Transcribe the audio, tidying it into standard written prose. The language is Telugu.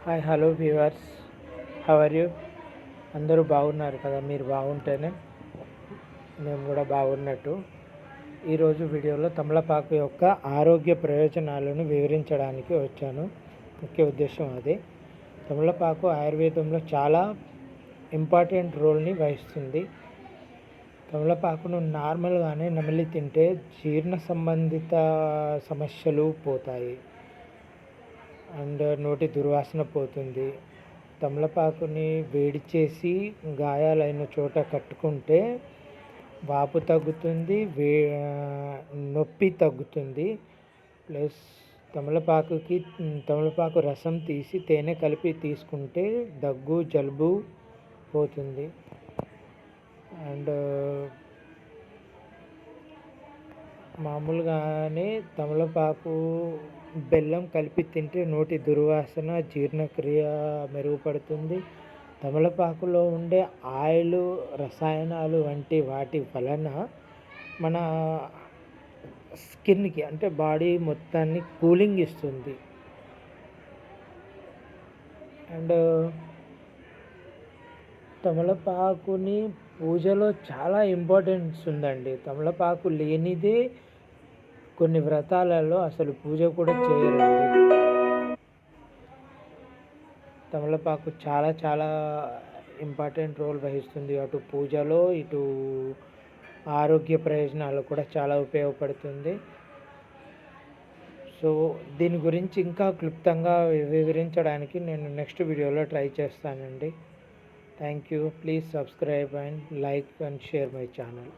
Hi hello viewers, how are you? అందరూ బాగున్నారు కదా? మీరు బాగుంటేనే మేము కూడా బాగున్నట్టు. ఈరోజు వీడియోలో తమలపాకు యొక్క ఆరోగ్య ప్రయోజనాలను వివరించడానికి వచ్చాను. ముఖ్య ఉద్దేశం అదే. తమలపాకు ఆయుర్వేదంలో చాలా ఇంపార్టెంట్ రోల్ని వహిస్తుంది. తమలపాకును నార్మల్గానే నమిలి తింటే జీర్ణ సంబంధిత సమస్యలు పోతాయి అండ్ నోటి దుర్వాసన పోతుంది. తమలపాకుని వేడి చేసి గాయాలైన చోట కట్టుకుంటే వాపు తగ్గుతుంది, నొప్పి తగ్గుతుంది. ప్లస్ తమలపాకు రసం తీసి తేనె కలిపి తీసుకుంటే దగ్గు జలుబు పోతుంది. అండ్ మామూలుగానే తమలపాకు బెల్లం కలిపి తింటే నోటి దుర్వాసన జీర్ణక్రియ మెరుగుపడుతుంది. తమలపాకులో ఉండే ఆయిల్, రసాయనాలు వంటి వాటి వలన మన స్కిన్కి అంటే బాడీ మొత్తాన్ని కూలింగ్ ఇస్తుంది. అండ్ తమలపాకుని పూజలో చాలా ఇంపార్టెన్స్ ఉందండి. తమలపాకు లేనిదే కొన్ని వ్రతాలలో అసలు పూజ కూడా చేయరండి. తమలపాకు చాలా చాలా ఇంపార్టెంట్ రోల్ వహిస్తుంది. అటు పూజలో, ఇటు ఆరోగ్య ప్రయోజనాలు కూడా చాలా ఉపయోగపడుతుంది. సో దీని గురించి ఇంకా క్లుప్తంగా వివరించడానికి నేను నెక్స్ట్ వీడియోలో ట్రై చేస్తానండి. Thank you. Please subscribe and like and share my channel.